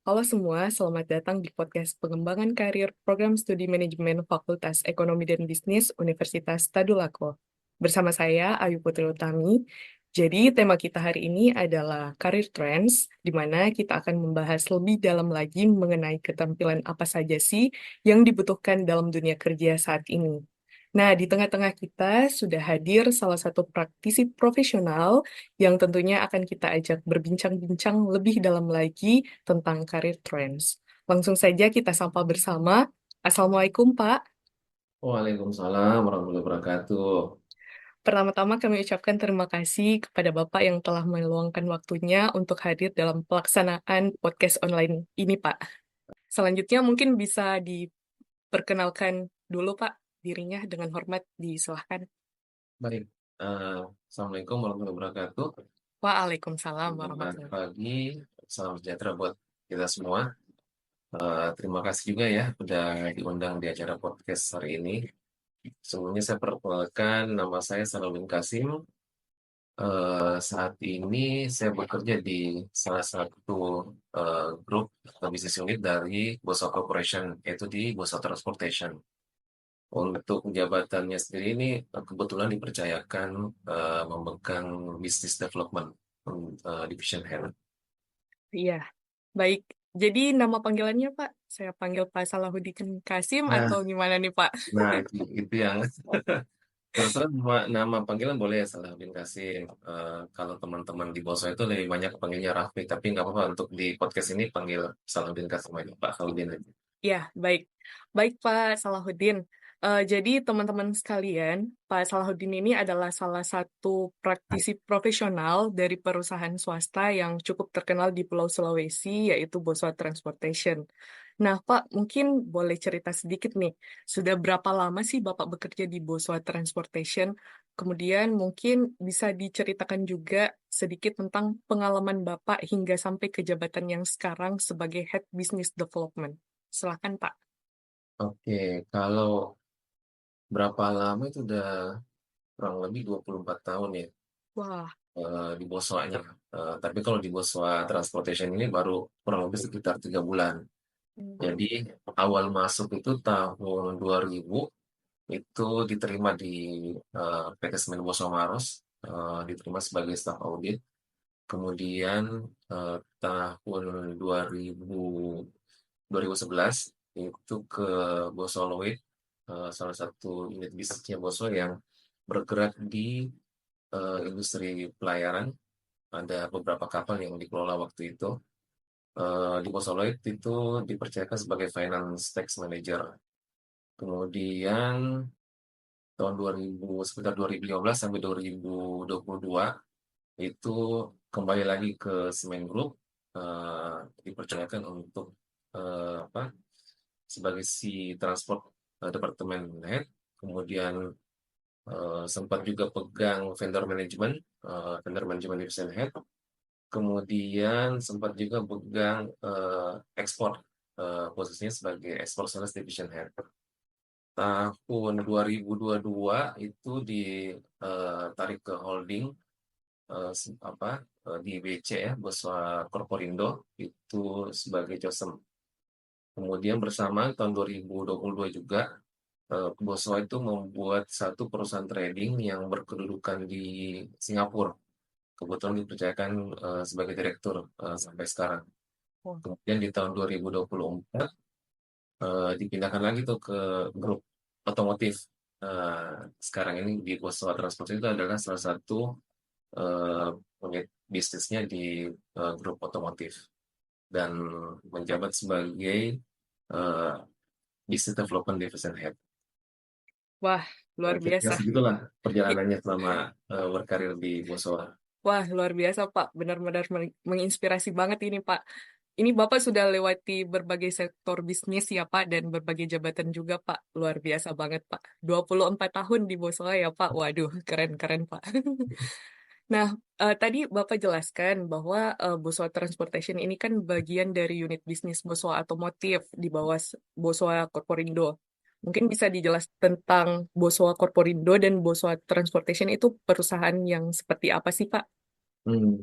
Halo semua, selamat datang di podcast Pengembangan Karir Program Studi Manajemen Fakultas Ekonomi dan Bisnis Universitas Tadulako. Bersama saya, Ayu Putri Utami. Jadi, tema kita hari ini adalah Career Trends, di mana kita akan membahas lebih dalam lagi mengenai keterampilan apa saja sih yang dibutuhkan dalam dunia kerja saat ini. Nah, di tengah-tengah kita sudah hadir salah satu praktisi profesional yang tentunya akan kita ajak berbincang-bincang lebih dalam lagi tentang career trends. Langsung saja kita sapa bersama. Assalamualaikum, Pak. Waalaikumsalam warahmatullahi wabarakatuh. Pertama-tama kami ucapkan terima kasih kepada Bapak yang telah meluangkan waktunya untuk hadir dalam pelaksanaan podcast online ini, Pak. Selanjutnya mungkin bisa diperkenalkan dulu, Pak, dirinya dengan hormat disilahkan. Baik, eh, Assalamualaikum warahmatullahi wabarakatuh. Waalaikumsalam Selamat warahmatullahi. pagi, salam sejahtera buat kita semua. Terima kasih juga ya sudah diundang di acara podcast hari ini. Sebelumnya saya perkenalkan, nama saya Salahuddin Kasim. Saat ini saya bekerja di salah satu grup atau bisnis unit dari Boswa Corporation, yaitu di Boswa Transportation. Untuk jabatannya sendiri ini kebetulan dipercayakan memegang business development division head. Iya, baik. Jadi nama panggilannya Pak, saya panggil Pak Salahuddin Kasim atau Nah, gimana nih Pak? itu yang terserah nama panggilan boleh ya Salahuddin kasih. Kalau teman-teman di Boso itu lebih banyak panggilnya Raffi, tapi nggak apa-apa untuk di podcast ini panggil Salahuddin Kasim aja, Pak Salahuddin aja. Ya, baik. Baik Pak Salahuddin. Jadi teman-teman sekalian, Pak Salahuddin ini adalah salah satu praktisi profesional dari perusahaan swasta yang cukup terkenal di Pulau Sulawesi, yaitu Boswa Transportation. Nah, Pak, mungkin boleh cerita sedikit nih, sudah berapa lama sih Bapak bekerja di Boswa Transportation? Kemudian mungkin bisa diceritakan juga sedikit tentang pengalaman Bapak hingga sampai ke jabatan yang sekarang sebagai Head Business Development. Silakan, Pak. Oke, kalau berapa lama itu udah kurang lebih 24 tahun ya Wah, di Boswanya. Tapi kalau di Boswa Transportation ini baru kurang lebih sekitar 3 bulan. hmm, Jadi awal masuk itu tahun 2000 itu diterima di PT Semen Boswa Maros, diterima sebagai staf audit. Kemudian tahun 2011 itu ke Boswa Lloyd, salah satu unit bisnisnya Boswa yang bergerak di industri pelayaran. Ada beberapa kapal yang dikelola waktu itu. Di Bosoloid itu dipercayakan sebagai Finance Tax Manager. Kemudian tahun 2000, sekitar 2015 sampai 2022 itu kembali lagi ke Semen Group, dipercayakan untuk apa sebagai si transport departemen head. Kemudian sempat juga pegang vendor management division head. Kemudian sempat juga pegang ekspor, posisinya sebagai export sales division head. Tahun 2022 itu ditarik ke holding di BC ya, Boswa Corporindo itu sebagai Josem. Kemudian bersama tahun 2022 juga Boswa itu membuat satu perusahaan trading yang berkedudukan di Singapura. Kebetulan dipercayakan sebagai direktur sampai sekarang. wah, Kemudian di tahun 2024 dipindahkan lagi tuh ke grup otomotif. Sekarang ini di Boswa Transport itu adalah salah satu eh, unit bisnisnya di grup otomotif dan menjabat sebagai eh, Business Development Division Head. wah, luar Kira-kira biasa. segitulah I- perjalanannya selama berkarir di Boswa. Wah, luar biasa, Pak. Benar-benar menginspirasi banget ini, Pak. Ini Bapak sudah lewati berbagai sektor bisnis ya, Pak, dan berbagai jabatan juga, Pak. Luar biasa banget, Pak. 24 tahun di Boswa ya, Pak. Waduh, keren-keren, Pak. Nah, tadi Bapak jelaskan bahwa Boswa Transportation ini kan bagian dari unit bisnis Boswa Otomotif di bawah Boswa Corporindo. Mungkin bisa dijelaskan tentang Boswa Corporindo dan Boswa Transportation itu perusahaan yang seperti apa sih, Pak?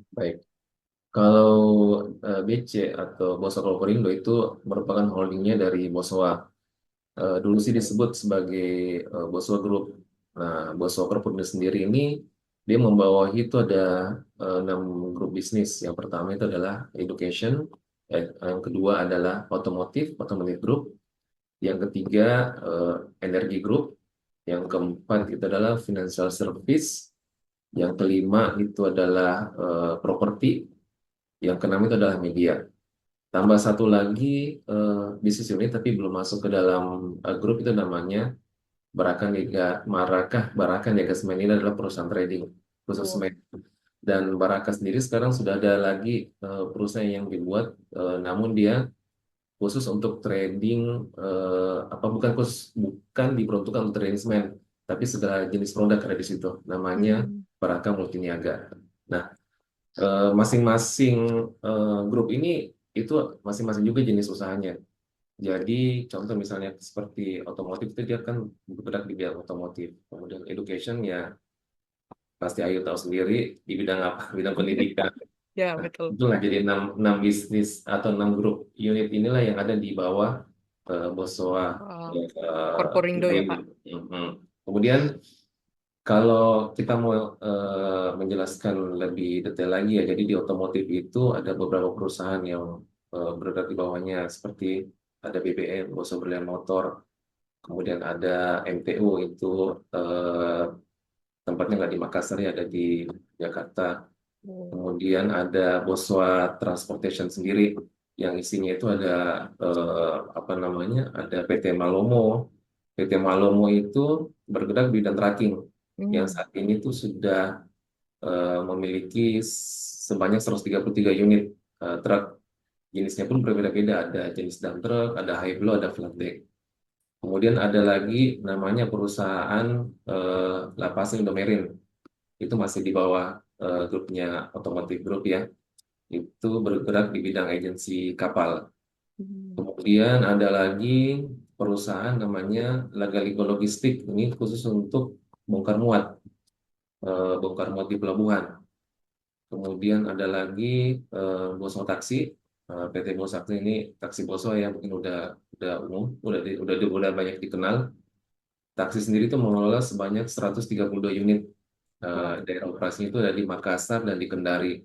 Baik. Kalau BC atau Boso Corporindo itu merupakan holdingnya dari Bosowa. Dulu sih disebut sebagai Boswa Group. Nah, Boswa Corporindo sendiri ini dia membawahi itu ada 6 grup bisnis. Yang pertama itu adalah education, yang kedua adalah automotive group, yang ketiga energy group, yang keempat itu adalah financial service, yang kelima itu adalah property, yang keenam itu adalah media. Tambah satu lagi bisnis unit tapi belum masuk ke dalam grup itu namanya Barakan Niaga Semen. Ini adalah perusahaan trading khusus Oh. semen. Dan Baraka sendiri sekarang sudah ada lagi perusahaan yang dibuat, namun dia khusus untuk trading, apa bukan diperuntukkan untuk trading semen, tapi segala jenis produk ada di situ. Namanya Hmm. Baraka Multiniaga. Nah, masing-masing grup ini itu masing-masing juga jenis usahanya. Jadi contoh misalnya seperti otomotif itu dia kan bergerak di bidang otomotif. Kemudian education ya pasti Ayu tahu sendiri di bidang apa, bidang pendidikan. Ya, Nah, betul. itulah jadi enam bisnis atau 6 grup unit inilah yang ada di bawah Bosowa Corporindo ya, Indo. Pak. Mhm. Kemudian kalau kita mau menjelaskan lebih detail lagi ya, jadi di otomotif itu ada beberapa perusahaan yang berada di bawahnya seperti ada BBM, Boso Berlian Motor, kemudian ada MTU itu eh, tempatnya nggak di Makassar ya, ada di Jakarta. Oh. Kemudian ada Boswa Transportation sendiri yang isinya itu ada apa namanya, ada PT Malomo. PT Malomo itu bergerak di bidang tracking yang Hmm. saat ini tuh sudah memiliki sebanyak 133 unit truk. Jenisnya pun berbeda-beda, ada jenis dump truck, ada high blow, ada flatbed. Kemudian ada lagi namanya perusahaan Lapasan Indomarin. Itu masih di bawah grupnya Otomotif Group ya. Itu bergerak di bidang agensi kapal. Hmm. Kemudian ada lagi perusahaan namanya Lagaligo Logistik. Ini khusus untuk bongkar muat, bongkar muat di pelabuhan. Kemudian ada lagi Boso Taksi. PT Boso Taksi ini taksi Boso ya, mungkin udah umum, udah banyak dikenal. Taksi sendiri itu mengelola sebanyak 132 unit. Wah. Daerah operasinya itu ada di Makassar dan di Kendari.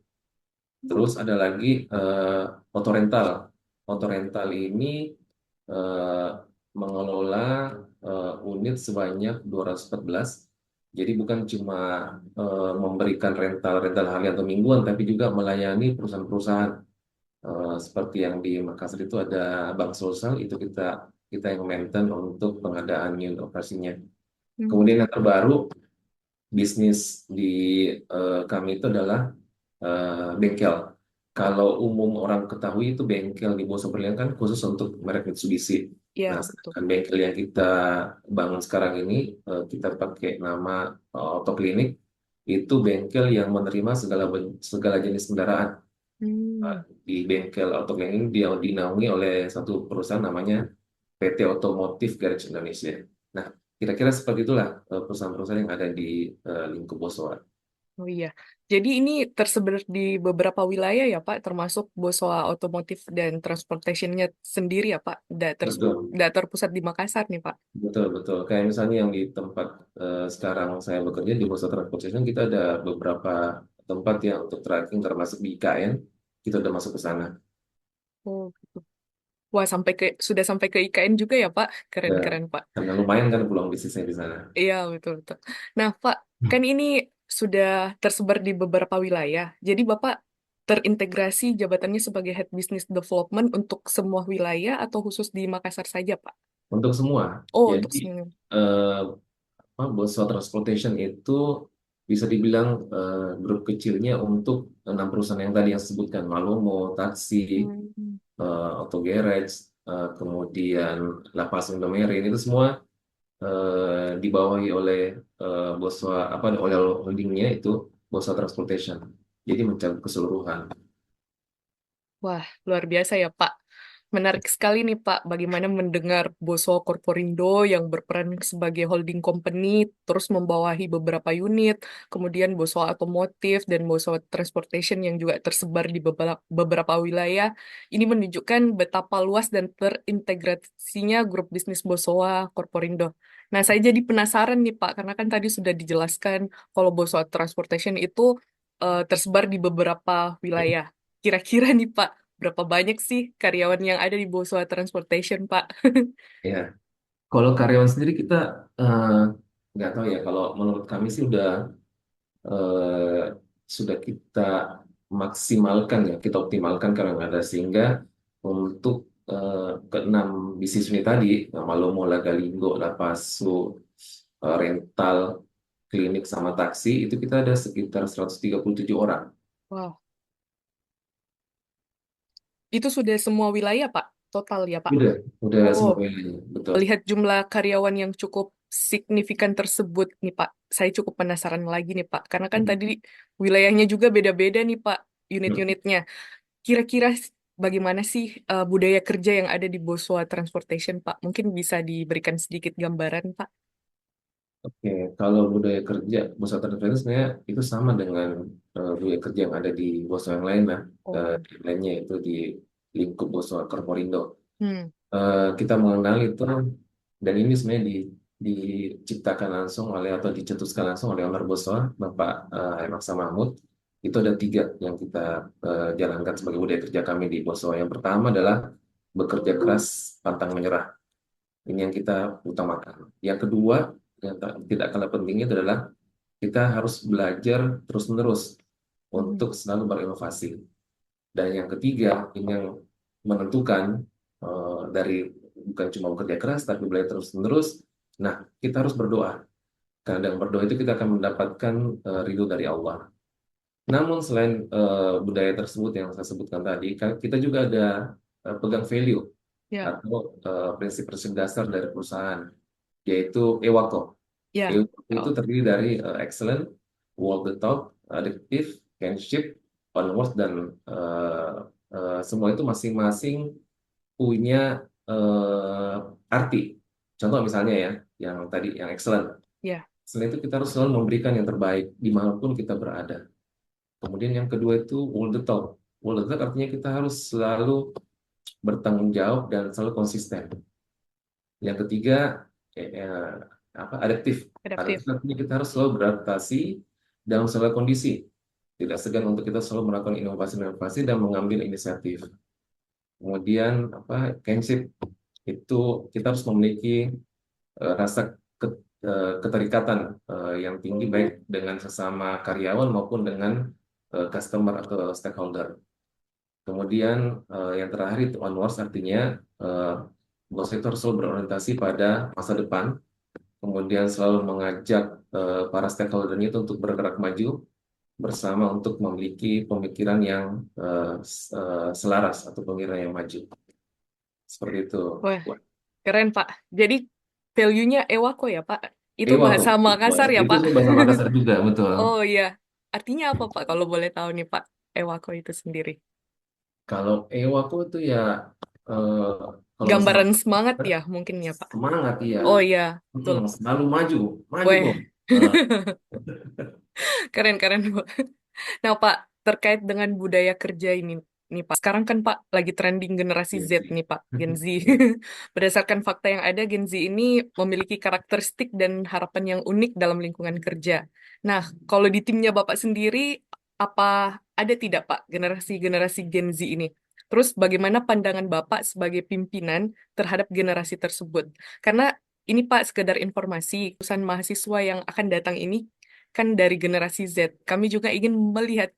Terus ada lagi otorental. Otorental ini eh, mengelola unit sebanyak 214. Jadi bukan cuma memberikan rental harian atau mingguan, tapi juga melayani perusahaan-perusahaan. Seperti yang di Makassar itu ada Bank Sulsel, itu kita kita yang maintain untuk pengadaan unit operasinya. Hmm. Kemudian yang terbaru bisnis di kami itu adalah bengkel. Kalau umum orang ketahui itu bengkel di Boston Berlian kan khusus untuk merek Mitsubishi. Nah, Ya, betul. sedangkan bengkel yang kita bangun sekarang ini kita pakai nama Autoklinik, itu bengkel yang menerima segala jenis kendaraan. Nah, Hmm. di bengkel Autoklinik ini dia dinaungi oleh satu perusahaan namanya PT Otomotif Garage Indonesia. Nah, kira-kira seperti itulah perusahaan-perusahaan yang ada di lingkup Boswa. Oh iya. Jadi ini tersebar di beberapa wilayah ya, Pak, termasuk Bosowa Otomotif dan Transportation-nya sendiri ya, Pak. Betul. Nggak terpusat di Makassar nih, Pak. Betul, betul. Kayak misalnya yang di tempat sekarang saya bekerja di Pusat Transportation, kita ada beberapa tempat ya untuk tracking termasuk di IKN, kita udah masuk ke sana. Oh, gitu. Wah, sudah sampai ke IKN juga ya, Pak. Ya, Keren-keren, Pak. karena lumayan kan peluang bisnisnya di sana. Iya, betul-betul. Nah, Pak, kan ini sudah tersebar di beberapa wilayah. Jadi Bapak terintegrasi jabatannya sebagai Head Business Development untuk semua wilayah atau khusus di Makassar saja, Pak? Untuk semua, Oh, untuk jadi semua. eh, Boswa Transportation itu bisa dibilang grup kecilnya untuk 6 perusahaan yang tadi yang sebutkan, Malomo, Taksi, Hmm. Auto Garage, kemudian Lapas Indomarin, itu semua dibawahi oleh Boswa apa oleh holdingnya itu Boswa Transportation. Jadi mencakup keseluruhan. Wah, luar biasa ya, Pak. Menarik sekali nih Pak, bagaimana mendengar Boso Corporindo yang berperan sebagai holding company, terus membawahi beberapa unit, kemudian Boso Automotive dan Boso Transportation yang juga tersebar di beberapa wilayah. Ini menunjukkan betapa luas dan terintegrasinya grup bisnis Bosowa Corporindo. Nah, saya jadi penasaran nih Pak, karena kan tadi sudah dijelaskan kalau Boso Transportation itu tersebar di beberapa wilayah. Kira-kira nih Pak, berapa banyak sih karyawan yang ada di Boswa Transportation, Pak? Ya, kalau karyawan sendiri kita eh, nggak tahu ya. Kalau menurut kami sih eh, sudah kita maksimalkan ya, kita optimalkan karena ada sehingga untuk keenam bisnis ini tadi, Malomo, Lagalingo, Lapasu, rental, klinik sama taksi itu kita ada sekitar 137 orang. Wow. Itu sudah semua wilayah, Pak? Total ya, Pak? Udah Oh, semua wilayah, betul. melihat jumlah karyawan yang cukup signifikan tersebut nih, Pak. Saya cukup penasaran lagi nih, Pak. Karena kan tadi wilayahnya juga beda-beda nih, Pak, unit-unitnya. Kira-kira bagaimana sih budaya kerja yang ada di Boswa Transportation, Pak? Mungkin bisa diberikan sedikit gambaran, Pak? Oke, kalau budaya kerja Boston Conference sebenarnya itu sama dengan budaya kerja yang ada di Boston yang lain lah. Oh. Di lainnya itu di lingkup Boston Corporindo. Hmm. Kita mengenal itu dan ini sebenarnya diciptakan langsung oleh atau dicetuskan langsung oleh owner Boston, Bapak Emaksa Mahmud. Itu ada tiga yang kita jalankan sebagai budaya kerja kami di Boston. Yang pertama adalah bekerja keras, pantang menyerah. Ini yang kita utamakan. Yang kedua, yang tidak kalah pentingnya itu adalah kita harus belajar terus-menerus Hmm. untuk selalu berinovasi. Dan yang ketiga, ini yang menentukan dari bukan cuma bekerja keras, tapi belajar terus-menerus. Nah, kita harus berdoa. Karena dengan berdoa itu kita akan mendapatkan ridho dari Allah. Namun selain budaya tersebut yang saya sebutkan tadi, kita juga ada pegang value Ya, atau prinsip-prinsip dasar dari perusahaan, yaitu EWACO. ya. EWACO itu Oh. terdiri dari excellent, walk the talk, addictive, kinship, onward, dan semua itu masing-masing punya arti. Contoh misalnya ya, yang tadi yang excellent. Ya. Selain itu kita harus selalu memberikan yang terbaik dimanapun kita berada. Kemudian yang kedua itu all the talk. All the talk artinya kita harus selalu bertanggung jawab dan selalu konsisten. Yang ketiga, adaptif. Adaptif Adaptif. artinya kita harus selalu beradaptasi dalam segala kondisi. Tidak segan untuk kita selalu melakukan inovasi-inovasi dan mengambil inisiatif. Kemudian kinship itu kita harus memiliki rasa keterikatan yang tinggi baik dengan sesama karyawan maupun dengan customer atau stakeholder. Kemudian yang terakhir itu onwards artinya eh, bos itu harus selalu berorientasi pada masa depan, kemudian selalu mengajak para stakeholder-nya itu untuk bergerak maju bersama untuk memiliki pemikiran yang selaras atau pemikiran yang maju. Seperti itu. Wah, keren, Pak. Jadi, value-nya Ewako ya, Pak? Itu Ewa kok. bahasa Makassar ya, Itu Pak? sih bahasa Makassar juga, betul. Oh iya. Artinya apa, Pak? Kalau boleh tahu nih, Pak. Ewako itu sendiri. Kalau Ewa kok itu ya eh, kalau bahasa Gambaran semangat Makassar ya, mungkin ya, Pak. semangat ya. Oh iya, betul. Selalu maju, maju Weh, kok. Eh, keren-keren, Pak. Nah, Pak, terkait dengan budaya kerja ini, nih Pak. Sekarang kan Pak lagi trending generasi Gen Z Z. nih Pak, Gen Z. Berdasarkan fakta yang ada, Gen Z ini memiliki karakteristik dan harapan yang unik dalam lingkungan kerja. Nah, kalau di timnya Bapak sendiri, apa ada tidak Pak generasi-generasi Gen Z ini? Terus bagaimana pandangan Bapak sebagai pimpinan terhadap generasi tersebut? Karena ini Pak, sekedar informasi, urusan mahasiswa yang akan datang ini kan dari generasi Z. Kami juga ingin melihat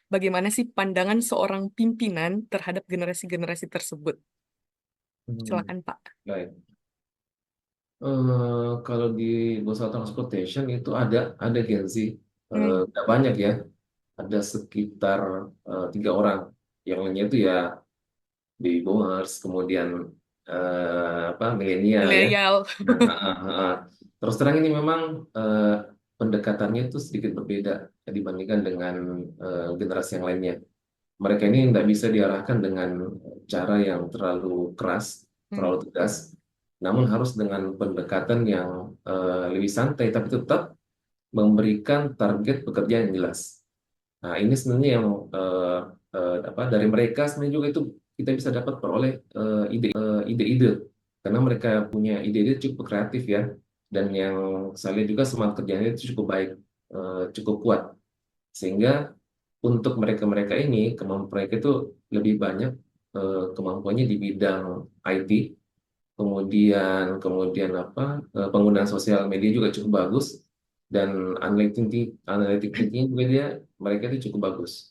bagaimana sih pandangan seorang pimpinan terhadap generasi-generasi tersebut. Hmm, Silakan, Pak. baik. Kalau di Bursa Transportation itu ada Gen Z. Hmm, Nggak banyak ya, ada sekitar 3 orang. Yang lainnya itu ya baby boomers, kemudian milenial ya. milenial. Nah, terus terang ini memang pendekatannya itu sedikit berbeda dibandingkan dengan generasi yang lainnya. mereka ini tidak bisa diarahkan dengan cara yang terlalu keras, Hmm. terlalu tegas, namun harus dengan pendekatan yang lebih santai, tapi tetap memberikan target pekerjaan yang jelas. Nah, ini sebenarnya yang apa dari mereka sebenarnya juga itu kita bisa dapat peroleh ide-ide karena mereka punya ide-ide cukup kreatif ya, dan yang saya lihat juga semangat kerjanya itu cukup baik, cukup kuat, sehingga untuk mereka-mereka ini kemampuan mereka itu lebih banyak kemampuannya di bidang IT, kemudian kemudian apa penggunaan sosial media juga cukup bagus, dan analytic thinking juga dia mereka itu cukup bagus.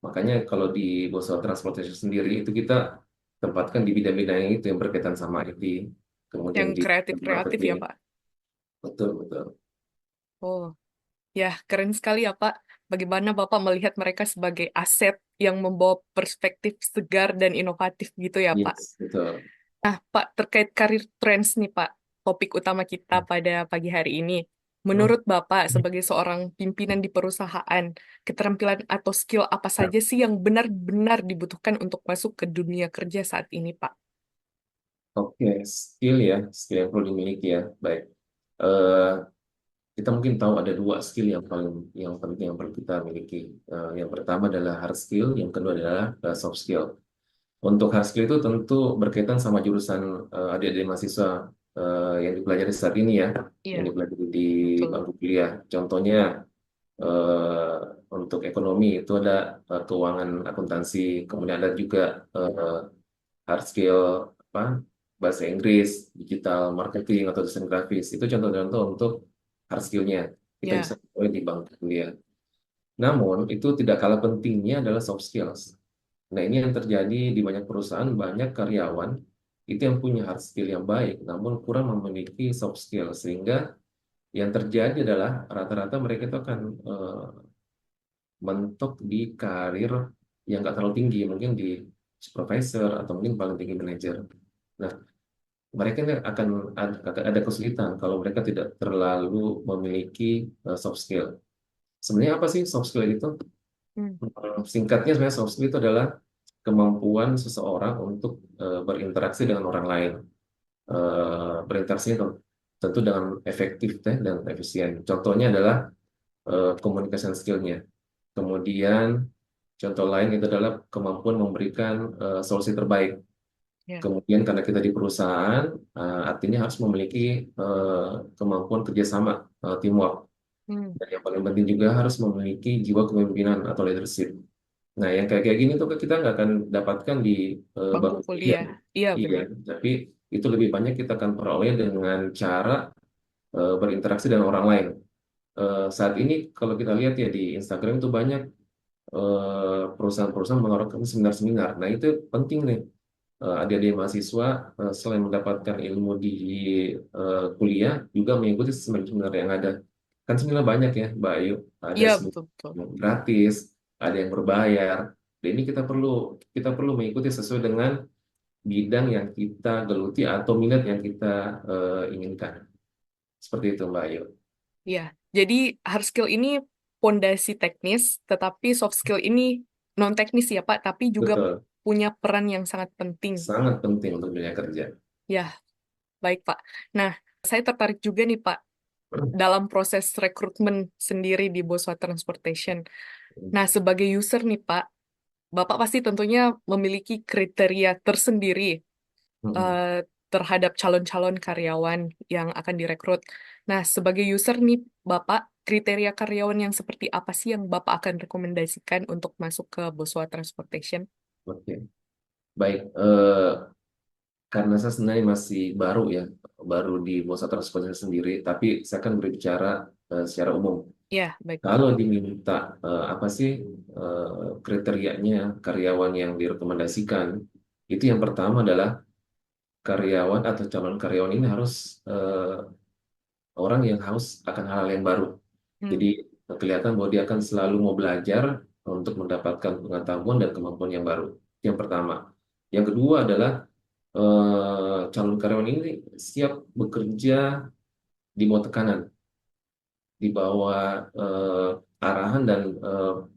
Makanya kalau di Boston Transportation sendiri itu kita tempatkan di bidang-bidang yang itu yang berkaitan sama IT, Yang kemudian di kreatif-kreatif ya, marketing. Pak. Betul, betul. Oh, ya, keren sekali ya, Pak. Bagaimana Bapak melihat mereka sebagai aset yang membawa perspektif segar dan inovatif gitu ya, Pak. Yes, betul. Nah, Pak, terkait karir trends nih, Pak, topik utama kita pada pagi hari ini. Menurut Bapak, sebagai seorang pimpinan di perusahaan, keterampilan atau skill apa saja sih yang benar-benar dibutuhkan untuk masuk ke dunia kerja saat ini, Pak? Oke, skill ya, skill yang perlu dimiliki ya. Baik. Eh, kita mungkin tahu ada dua skill yang penting yang perlu kita miliki. Yang pertama adalah hard skill, yang kedua adalah soft skill. Untuk hard skill itu tentu berkaitan sama jurusan adik-adik mahasiswa yang dipelajari saat ini ya, yang Iya, dipelajari di betul. bangku kuliah. Contohnya eh, untuk ekonomi itu ada keuangan akuntansi, kemudian ada juga eh, hard skill apa bahasa Inggris, digital marketing atau desain grafis. Itu contoh-contoh untuk hard skillnya kita bisa Ya, mulai di bangku kuliah. Namun itu tidak kalah pentingnya adalah soft skills. Nah, ini yang terjadi di banyak perusahaan, banyak karyawan itu yang punya hard skill yang baik, namun kurang memiliki soft skill, sehingga yang terjadi adalah rata-rata mereka itu akan mentok di karir yang nggak terlalu tinggi, mungkin di supervisor atau mungkin paling tinggi manajer. Nah, mereka ini akan ada kesulitan kalau mereka tidak terlalu memiliki soft skill. Sebenarnya apa sih soft skill itu? hmm, Singkatnya sebenarnya soft skill itu adalah kemampuan seseorang untuk berinteraksi dengan orang lain. Berinteraksi tentu dengan efektif dan efisien. Contohnya adalah communication skill-nya. Kemudian contoh lain itu adalah kemampuan memberikan solusi terbaik. ya. Kemudian karena kita di perusahaan, artinya harus memiliki kemampuan kerjasama, teamwork. Hmm. Dan yang paling penting juga harus memiliki jiwa kepemimpinan atau leadership. Nah, yang kayak kayak gini tuh kita nggak akan dapatkan di Bangku bangku kuliah. kuliah. Iya, Iya, benar. tapi itu lebih banyak kita akan peroleh dengan cara berinteraksi dengan orang lain. Saat ini kalau kita lihat ya di Instagram itu banyak perusahaan-perusahaan menawarkan seminar-seminar. Nah, itu penting nih. Adik-adik mahasiswa selain mendapatkan ilmu di kuliah, juga mengikuti seminar-seminar yang ada. Kan seminar banyak ya, Mbak Ayu. Ada Iya, seminar betul-betul. yang gratis, ada yang berbayar. Dan ini kita perlu mengikuti sesuai dengan bidang yang kita geluti atau minat yang kita inginkan. Seperti itu, Mbak Ayu. Iya. Jadi hard skill ini pondasi teknis, tetapi soft skill ini non teknis ya Pak, tapi juga Betul. punya peran yang sangat penting. Sangat penting untuk dunia kerja. Ya, baik Pak. Nah, saya tertarik juga nih Pak dalam proses rekrutmen sendiri di Boswa Transportation. Nah, sebagai user nih Pak, Bapak pasti tentunya memiliki kriteria tersendiri Mm-mm. eh, terhadap calon-calon karyawan yang akan direkrut. Nah, sebagai user nih, Bapak, kriteria karyawan yang seperti apa sih yang Bapak akan rekomendasikan untuk masuk ke Boswa Transportation? Oke, baik. Karena saya sebenarnya masih baru ya, baru di Bursa Transportasi sendiri, tapi saya akan berbicara secara umum. Ya, baik Pak. Kalau diminta apa sih kriterianya karyawan yang direkomendasikan, itu yang pertama adalah karyawan atau calon karyawan ini harus orang yang haus akan hal-hal yang baru. Jadi Hmm, kelihatan bahwa dia akan selalu mau belajar untuk mendapatkan pengetahuan dan kemampuan yang baru. Yang pertama. Yang kedua adalah calon karyawan ini siap bekerja di bawah tekanan, di bawah arahan dan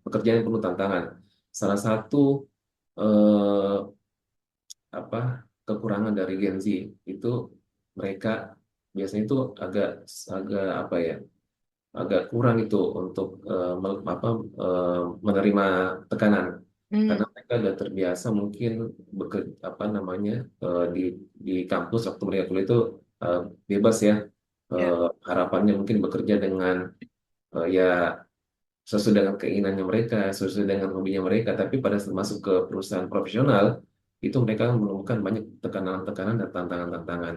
pekerjaan yang penuh tantangan. salah satu eh, apa kekurangan dari Gen Z itu mereka biasanya itu agak agak apa ya agak kurang itu untuk menerima tekanan Hmm, karena mereka sudah terbiasa mungkin apa namanya di kampus waktu mereka kuliah itu eh, bebas ya. ya. Harapannya mungkin bekerja dengan ya sesuai dengan keinginannya mereka, sesuai dengan hobinya mereka, tapi pada saat masuk ke perusahaan profesional itu mereka menemukan banyak tekanan-tekanan dan tantangan-tantangan.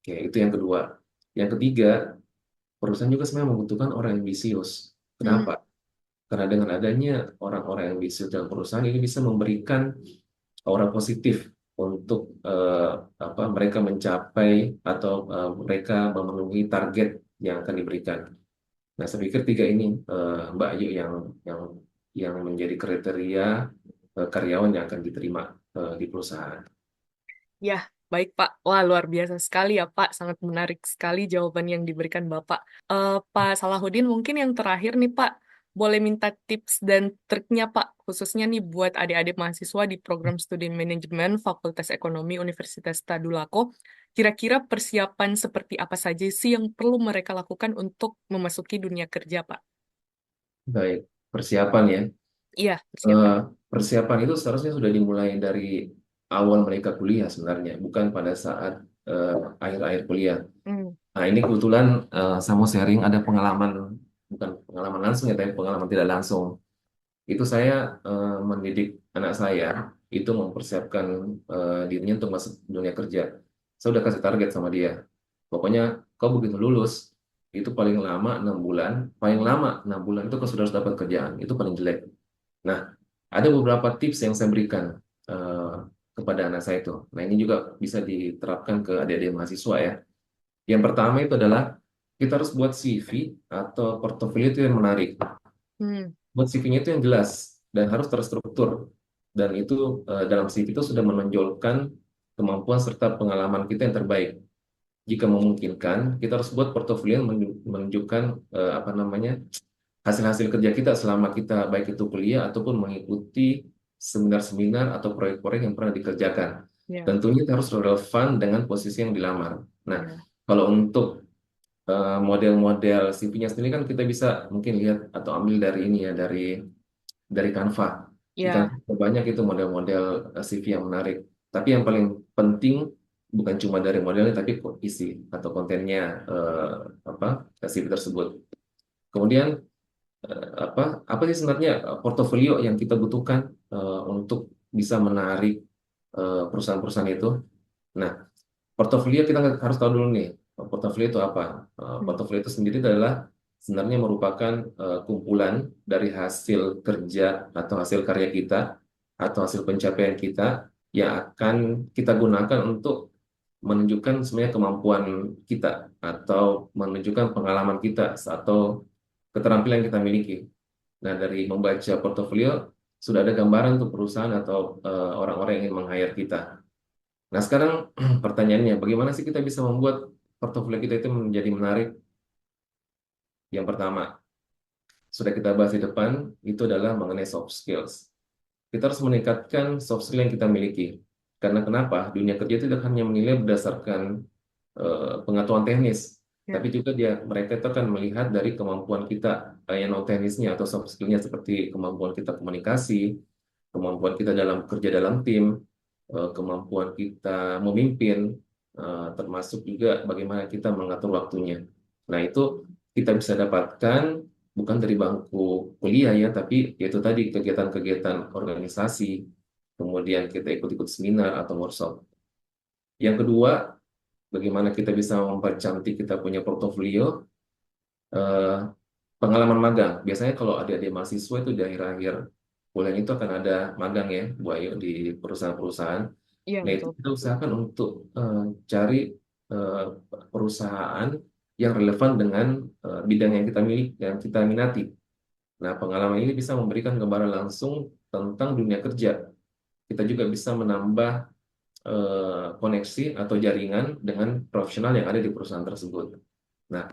Oke, itu yang kedua. Yang ketiga, perusahaan juga sebenarnya membutuhkan orang yang ambisius. Hmm, Kenapa? Karena dengan adanya orang-orang yang ambisius dalam perusahaan ini bisa memberikan aura positif untuk apa mereka mencapai atau mereka memenuhi target yang akan diberikan. Nah, saya pikir tiga ini Mbak Ayu yang yang menjadi kriteria karyawan yang akan diterima di perusahaan. ya, baik Pak. Wah, luar biasa sekali ya Pak. Sangat menarik sekali jawaban yang diberikan Bapak. Pak Salahuddin, mungkin yang terakhir nih Pak, boleh minta tips dan triknya Pak, khususnya nih buat adik-adik mahasiswa di program studi manajemen Fakultas Ekonomi Universitas Tadulako. Kira-kira persiapan seperti apa saja sih yang perlu mereka lakukan untuk memasuki dunia kerja Pak? Baik, persiapan ya. Iya, Eh, persiapan. Persiapan itu seharusnya sudah dimulai dari awal mereka kuliah sebenarnya, bukan pada saat eh, akhir-akhir kuliah. Hmm, Nah, ini kebetulan saya mau sharing ada pengalaman, bukan pengalaman langsung ya, tapi pengalaman tidak langsung. Itu saya mendidik anak saya, itu mempersiapkan dirinya untuk masuk dunia kerja. Saya udah kasih target sama dia. Pokoknya kau begitu lulus, itu paling lama 6 bulan, paling hmm, lama 6 bulan itu kau sudah harus dapat kerjaan, itu paling jelek. Nah, ada beberapa tips yang saya berikan eh, kepada anak saya itu. Nah, ini juga bisa diterapkan ke adik-adik mahasiswa ya. Yang pertama itu adalah kita harus buat CV atau portofolio itu yang menarik. hmm, Buat CV-nya itu yang jelas dan harus terstruktur. Dan itu dalam CV itu sudah menonjolkan kemampuan serta pengalaman kita yang terbaik. Jika memungkinkan, kita harus buat portofolio yang menunjukkan apa namanya hasil-hasil kerja kita selama kita baik itu kuliah ataupun mengikuti seminar-seminar atau proyek-proyek yang pernah dikerjakan. ya, Tentunya itu harus relevan dengan posisi yang dilamar. Nah, ya, kalau untuk model-model CV-nya sendiri kan kita bisa mungkin lihat atau ambil dari ini ya dari Canva. Di ya, Canva banyak itu model-model CV yang menarik. Tapi yang paling penting bukan cuma dari modelnya tapi isi atau kontennya apa CV tersebut. Kemudian apa apa sih sebenarnya portofolio yang kita butuhkan untuk bisa menarik perusahaan-perusahaan itu. Nah, portofolio kita harus tahu dulu nih, portofolio itu apa? hmm, Portofolio itu sendiri adalah sebenarnya merupakan kumpulan dari hasil kerja atau hasil karya kita atau hasil pencapaian kita yang akan kita gunakan untuk menunjukkan sebenarnya kemampuan kita atau menunjukkan pengalaman kita atau keterampilan yang kita miliki. Nah, dari membaca portofolio sudah ada gambaran untuk perusahaan atau orang-orang yang ingin meng-hire kita. Nah, sekarang pertanyaannya, bagaimana sih kita bisa membuat portofolio kita itu menjadi menarik? Yang pertama, sudah kita bahas di depan, itu adalah mengenai soft skills. Kita harus meningkatkan soft skill yang kita miliki. Karena kenapa? Dunia kerja itu tidak hanya menilai berdasarkan pengetahuan teknis, ya, tapi juga mereka itu akan melihat dari kemampuan kita yang non teknisnya atau soft skillnya seperti kemampuan kita komunikasi, kemampuan kita dalam kerja dalam tim, kemampuan kita memimpin, termasuk juga bagaimana kita mengatur waktunya. Nah, itu kita bisa dapatkan bukan dari bangku kuliah ya, tapi yaitu tadi kegiatan-kegiatan organisasi, kemudian kita ikut-ikut seminar atau workshop. Yang kedua, bagaimana kita bisa mempercantik kita punya portofolio, eh, pengalaman magang. Biasanya kalau adik-adik mahasiswa itu di akhir-akhir kuliah itu akan ada magang ya, Bu Ayu, di perusahaan-perusahaan. iya Nah, itu betul. kita usahakan untuk cari eh, perusahaan yang relevan dengan bidang yang kita miliki, yang kita minati. Nah, pengalaman ini bisa memberikan gambaran langsung tentang dunia kerja. Kita juga bisa menambah koneksi atau jaringan dengan profesional yang ada di perusahaan tersebut. Nah,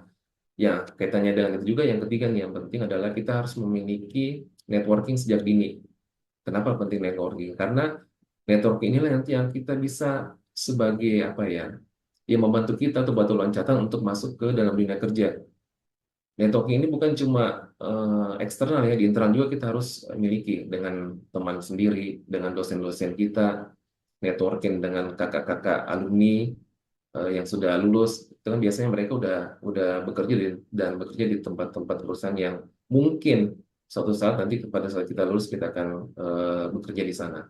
ya kaitannya dengan itu juga yang ketiga nih, yang penting adalah kita harus memiliki networking sejak dini. Kenapa penting networking? Karena networking inilah nanti yang kita bisa sebagai apa ya, yang membantu kita atau batu loncatan untuk masuk ke dalam dunia kerja. Networking ini bukan cuma eksternal ya, di internal juga kita harus miliki dengan teman sendiri, dengan dosen-dosen kita, networking dengan kakak-kakak alumni yang sudah lulus. Itu kan biasanya mereka udah bekerja dan bekerja di tempat-tempat perusahaan yang mungkin suatu saat nanti pada saat kita lulus kita akan bekerja di sana.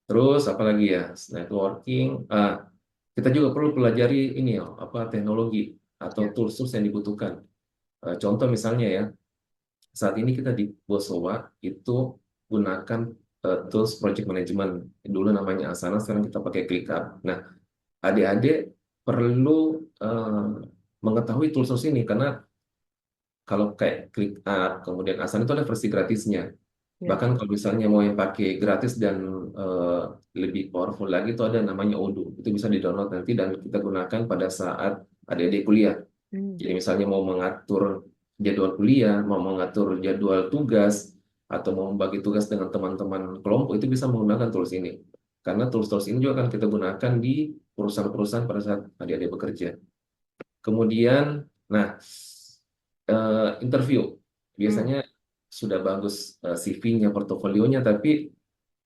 Terus apalagi ya, networking. Kita juga perlu pelajari ini ya, apa teknologi atau Ya. tools-tools yang dibutuhkan. Contoh misalnya ya, saat ini kita di Bosowa itu gunakan tools project management. Dulu namanya Asana, sekarang kita pakai ClickUp. Nah, adik-adik perlu eh, mengetahui tools-tools ini karena kalau kayak ClickUp, kemudian Asana itu ada versi gratisnya. Ya. Bahkan kalau misalnya mau yang pakai gratis dan eh, lebih powerful lagi itu ada namanya Odoo. Itu bisa di-download nanti dan kita gunakan pada saat adik-adik kuliah. Hmm. Jadi misalnya mau mengatur jadwal kuliah, mau mengatur jadwal tugas, atau mau membagi tugas dengan teman-teman kelompok, itu bisa menggunakan tools ini. Karena tools-tools ini juga akan kita gunakan di perusahaan-perusahaan pada saat adik-adik bekerja. Kemudian, nah, interview. Hmm. Biasanya sudah bagus CV-nya, portofolionya, tapi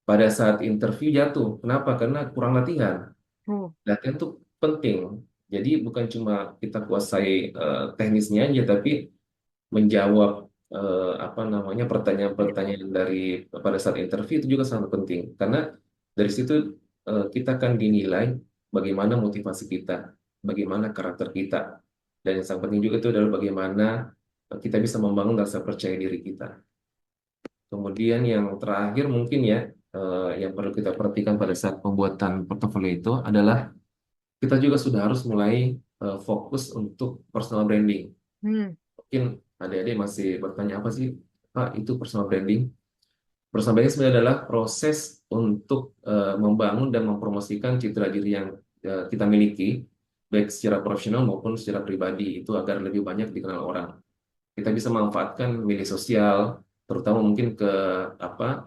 pada saat interview jatuh. Kenapa? Karena kurang latihan. Oh. Latihan itu penting. Jadi bukan cuma kita kuasai teknisnya aja, tapi menjawab apa namanya Ya. pertanyaan-pertanyaan dari pada saat interview itu juga sangat penting. Karena dari situ kita akan dinilai bagaimana motivasi kita, bagaimana karakter kita, dan yang sangat penting juga itu adalah bagaimana kita bisa membangun rasa percaya diri kita. Kemudian yang terakhir mungkin ya yang perlu kita perhatikan pada saat pembuatan portofolio itu adalah kita juga sudah harus mulai fokus untuk personal branding. Hmm. Mungkin adik-adik masih bertanya apa sih, Pak, itu personal branding? Personal branding sebenarnya adalah proses untuk membangun dan mempromosikan citra diri yang kita miliki, baik secara profesional maupun secara pribadi, itu agar lebih banyak dikenal orang. Kita bisa manfaatkan media sosial, terutama mungkin ke apa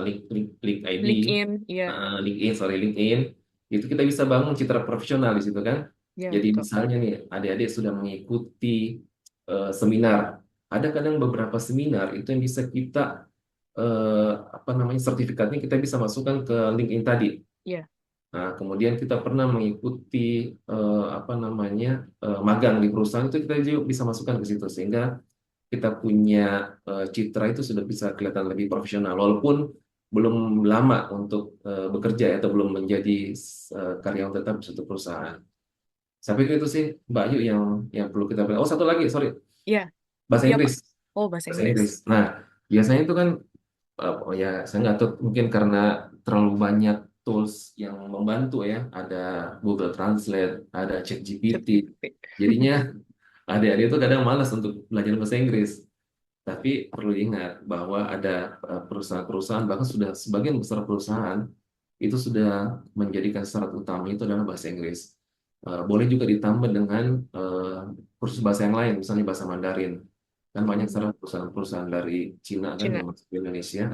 link ID, LinkedIn, ya. LinkedIn, itu kita bisa bangun citra profesional di situ kan. Ya, Jadi betul. misalnya nih, adik-adik sudah mengikuti seminar, ada kadang beberapa seminar itu yang bisa kita apa namanya sertifikatnya kita bisa masukkan ke LinkedIn tadi. Ya. Nah, kemudian kita pernah mengikuti apa namanya magang di perusahaan itu kita juga bisa masukkan ke situ sehingga kita punya citra itu sudah bisa kelihatan lebih profesional walaupun belum lama untuk bekerja ya, atau belum menjadi karyawan tetap di suatu perusahaan. Saya pikir itu sih Mbak Ayu yang perlu kita. Oh, satu lagi, sorry, Ya. bahasa Iya, Pak. Inggris. Oh, bahasa Bahasa Inggris. Inggris. Nah, biasanya itu kan oh ya, saya nggak tahu mungkin karena terlalu banyak tools yang membantu ya. Ada Google Translate, ada ChatGPT. ChatGPT. Jadinya adik-adik itu kadang malas untuk belajar bahasa Inggris. Tapi perlu diingat bahwa ada perusahaan-perusahaan, bahkan sudah sebagian besar perusahaan, itu sudah menjadikan syarat utama itu adalah bahasa Inggris. Boleh juga ditambah dengan kursus bahasa yang lain, misalnya bahasa Mandarin. Kan banyak Hmm. sekarang perusahaan-perusahaan dari Cina kan yang Cina. masuk ke Indonesia,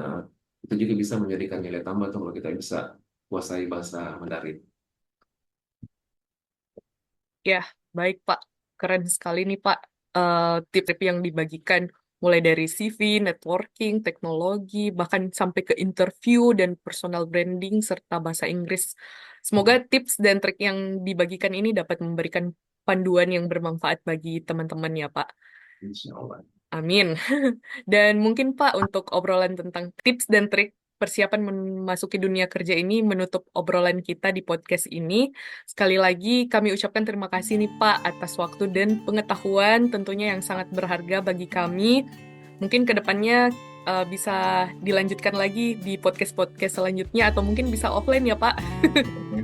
itu juga bisa menjadikan nilai tambah tuh kalau kita bisa kuasai bahasa Mandarin. Ya, baik Pak. Keren sekali nih Pak. Tip-tip yang dibagikan mulai dari CV, networking, teknologi, bahkan sampai ke interview dan personal branding serta bahasa Inggris. Semoga tips dan trik yang dibagikan ini dapat memberikan panduan yang bermanfaat bagi teman-teman ya Pak. Insya Allah. Amin. Dan mungkin Pak, untuk obrolan tentang tips dan trik persiapan memasuki dunia kerja ini menutup obrolan kita di podcast ini. Sekali lagi kami ucapkan terima kasih nih Pak atas waktu dan pengetahuan tentunya yang sangat berharga bagi kami. Mungkin kedepannya bisa dilanjutkan lagi di podcast-podcast selanjutnya atau mungkin bisa offline ya Pak.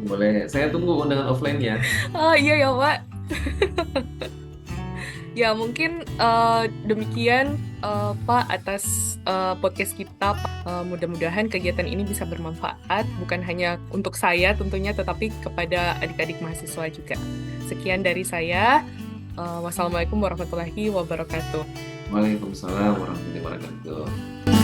Boleh, saya tunggu undangan offline-nya. Oh iya ya Pak. Ya, mungkin demikian Pak atas podcast kita. Pak. Mudah-mudahan kegiatan ini bisa bermanfaat bukan hanya untuk saya tentunya, tetapi kepada adik-adik mahasiswa juga. Sekian dari saya. Wassalamualaikum warahmatullahi wabarakatuh. Waalaikumsalam warahmatullahi wabarakatuh.